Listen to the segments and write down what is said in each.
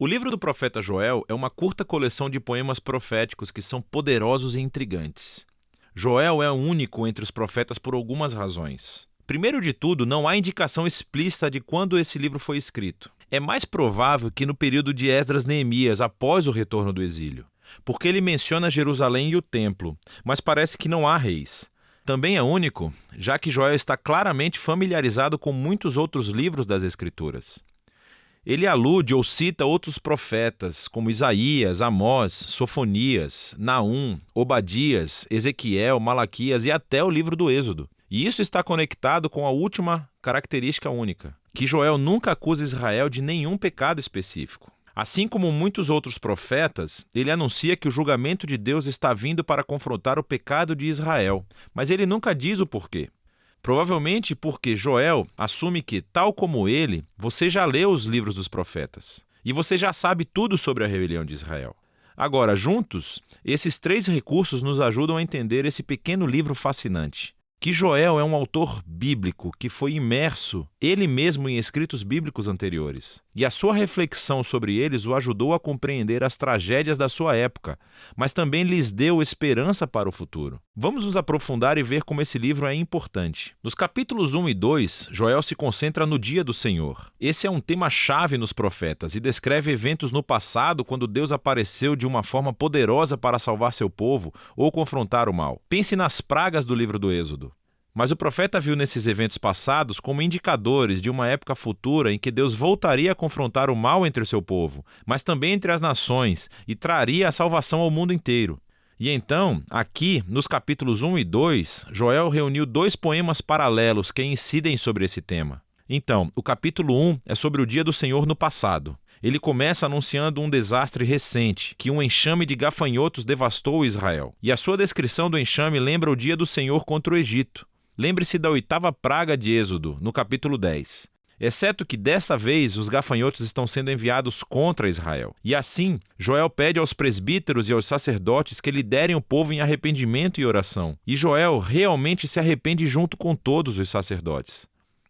O livro do profeta Joel é uma curta coleção de poemas proféticos que são poderosos e intrigantes. Joel é único entre os profetas por algumas razões. Primeiro de tudo, não há indicação explícita de quando esse livro foi escrito. É mais provável que no período de Esdras-Neemias, após o retorno do exílio, porque ele menciona Jerusalém e o templo, mas parece que não há reis. Também é único, já que Joel está claramente familiarizado com muitos outros livros das Escrituras. Ele alude ou cita outros profetas, como Isaías, Amós, Sofonias, Naum, Obadias, Ezequiel, Malaquias e até o livro do Êxodo. E isso está conectado com a última característica única, que Joel nunca acusa Israel de nenhum pecado específico. Assim como muitos outros profetas, ele anuncia que o julgamento de Deus está vindo para confrontar o pecado de Israel, mas ele nunca diz o porquê. Provavelmente porque Joel assume que, tal como ele, você já leu os livros dos profetas e você já sabe tudo sobre a rebelião de Israel. Agora, juntos, esses três recursos nos ajudam a entender esse pequeno livro fascinante. Que Joel é um autor bíblico que foi imerso ele mesmo em escritos bíblicos anteriores. E a sua reflexão sobre eles o ajudou a compreender as tragédias da sua época, mas também lhes deu esperança para o futuro. Vamos nos aprofundar e ver como esse livro é importante. Nos capítulos 1 e 2, Joel se concentra no dia do Senhor. Esse é um tema-chave nos profetas e descreve eventos no passado quando Deus apareceu de uma forma poderosa para salvar seu povo ou confrontar o mal. Pense nas pragas do livro do Êxodo. Mas o profeta viu nesses eventos passados como indicadores de uma época futura em que Deus voltaria a confrontar o mal entre o seu povo, mas também entre as nações, e traria a salvação ao mundo inteiro. E então, aqui, nos capítulos 1 e 2, Joel reuniu dois poemas paralelos que incidem sobre esse tema. Então, o capítulo 1 é sobre o dia do Senhor no passado. Ele começa anunciando um desastre recente, que um enxame de gafanhotos devastou Israel. E a sua descrição do enxame lembra o dia do Senhor contra o Egito. Lembre-se da 8ª praga de Êxodo, no capítulo 10. Exceto que desta vez os gafanhotos estão sendo enviados contra Israel. E assim, Joel pede aos presbíteros e aos sacerdotes que liderem o povo em arrependimento e oração. E Joel realmente se arrepende junto com todos os sacerdotes.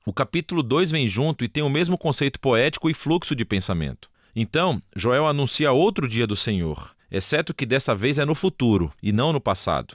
O capítulo 2 vem junto e tem o mesmo conceito poético e fluxo de pensamento. Então, Joel anuncia outro dia do Senhor, exceto que desta vez é no futuro e não no passado.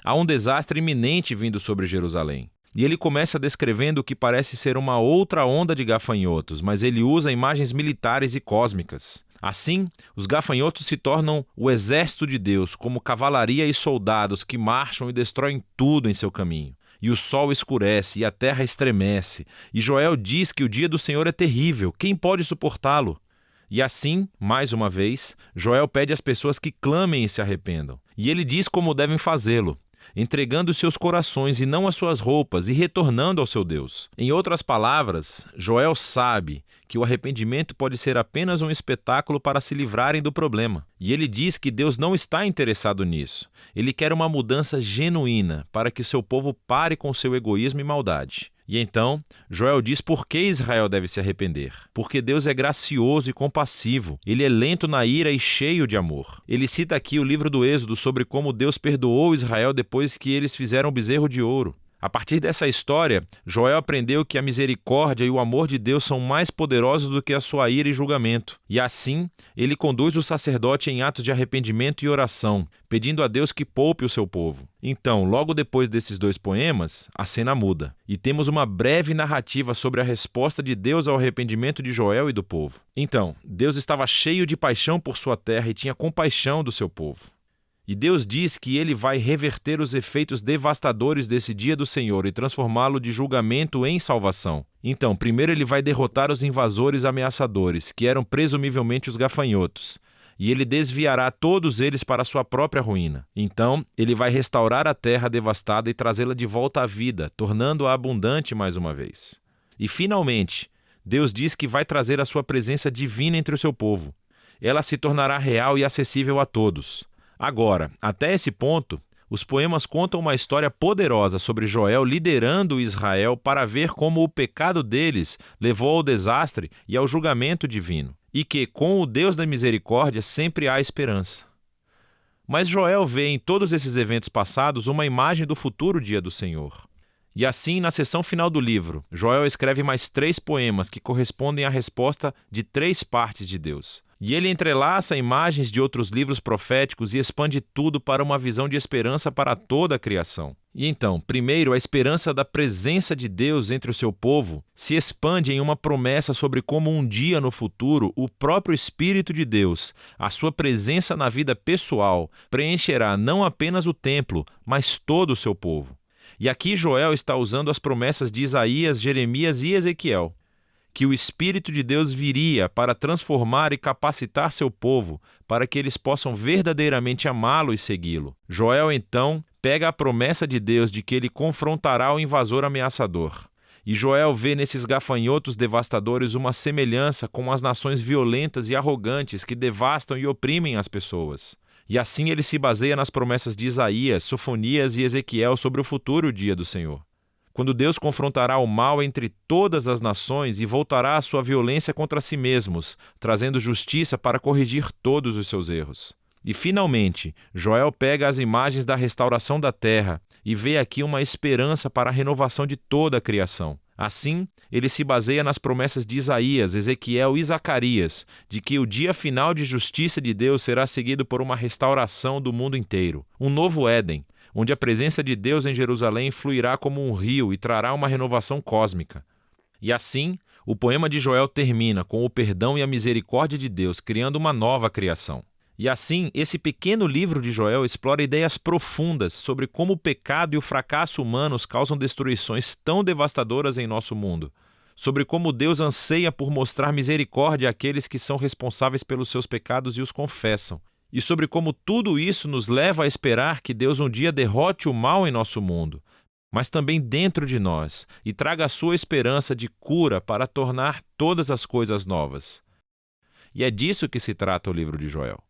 Há um desastre iminente vindo sobre Jerusalém. E ele começa descrevendo o que parece ser uma outra onda de gafanhotos, mas ele usa imagens militares e cósmicas. Assim, os gafanhotos se tornam o exército de Deus, como cavalaria e soldados que marcham e destroem tudo em seu caminho. E o sol escurece, e a terra estremece. E Joel diz que o dia do Senhor é terrível, quem pode suportá-lo? E assim, mais uma vez, Joel pede às pessoas que clamem e se arrependam. E ele diz como devem fazê-lo, entregando seus corações e não as suas roupas, e retornando ao seu Deus. Em outras palavras, Joel sabe que o arrependimento pode ser apenas um espetáculo para se livrarem do problema. E ele diz que Deus não está interessado nisso. Ele quer uma mudança genuína para que seu povo pare com seu egoísmo e maldade. E então, Joel diz por que Israel deve se arrepender. Porque Deus é gracioso e compassivo. Ele é lento na ira e cheio de amor. Ele cita aqui o livro do Êxodo sobre como Deus perdoou Israel depois que eles fizeram o bezerro de ouro. A partir dessa história, Joel aprendeu que a misericórdia e o amor de Deus são mais poderosos do que a sua ira e julgamento. E assim, ele conduz o sacerdote em atos de arrependimento e oração, pedindo a Deus que poupe o seu povo. Então, logo depois desses dois poemas, a cena muda. E temos uma breve narrativa sobre a resposta de Deus ao arrependimento de Joel e do povo. Então, Deus estava cheio de paixão por sua terra e tinha compaixão do seu povo. E Deus diz que ele vai reverter os efeitos devastadores desse dia do Senhor e transformá-lo de julgamento em salvação. Então, primeiro ele vai derrotar os invasores ameaçadores, que eram presumivelmente os gafanhotos, e ele desviará todos eles para a sua própria ruína. Então, ele vai restaurar a terra devastada e trazê-la de volta à vida, tornando-a abundante mais uma vez. E, finalmente, Deus diz que vai trazer a sua presença divina entre o seu povo. Ela se tornará real e acessível a todos. Agora, até esse ponto, os poemas contam uma história poderosa sobre Joel liderando Israel para ver como o pecado deles levou ao desastre e ao julgamento divino, e que, com o Deus da misericórdia, sempre há esperança. Mas Joel vê em todos esses eventos passados uma imagem do futuro dia do Senhor. E assim, na seção final do livro, Joel escreve mais 3 poemas que correspondem à resposta de 3 partes de Deus. E ele entrelaça imagens de outros livros proféticos e expande tudo para uma visão de esperança para toda a criação. E então, primeiro, a esperança da presença de Deus entre o seu povo se expande em uma promessa sobre como um dia no futuro o próprio Espírito de Deus, a sua presença na vida pessoal, preencherá não apenas o templo, mas todo o seu povo. E aqui Joel está usando as promessas de Isaías, Jeremias e Ezequiel, que o Espírito de Deus viria para transformar e capacitar seu povo, para que eles possam verdadeiramente amá-lo e segui-lo. Joel, então, pega a promessa de Deus de que ele confrontará o invasor ameaçador. E Joel vê nesses gafanhotos devastadores uma semelhança com as nações violentas e arrogantes que devastam e oprimem as pessoas. E assim ele se baseia nas promessas de Isaías, Sofonias e Ezequiel sobre o futuro dia do Senhor, quando Deus confrontará o mal entre todas as nações e voltará a sua violência contra si mesmos, trazendo justiça para corrigir todos os seus erros. E, finalmente, Joel pega as imagens da restauração da terra e vê aqui uma esperança para a renovação de toda a criação. Assim, ele se baseia nas promessas de Isaías, Ezequiel e Zacarias, de que o dia final de justiça de Deus será seguido por uma restauração do mundo inteiro, um novo Éden, onde a presença de Deus em Jerusalém fluirá como um rio e trará uma renovação cósmica. E assim, o poema de Joel termina com o perdão e a misericórdia de Deus, criando uma nova criação. E assim, esse pequeno livro de Joel explora ideias profundas sobre como o pecado e o fracasso humanos causam destruições tão devastadoras em nosso mundo, sobre como Deus anseia por mostrar misericórdia àqueles que são responsáveis pelos seus pecados e os confessam, e sobre como tudo isso nos leva a esperar que Deus um dia derrote o mal em nosso mundo, mas também dentro de nós, e traga a sua esperança de cura para tornar todas as coisas novas. E é disso que se trata o livro de Joel.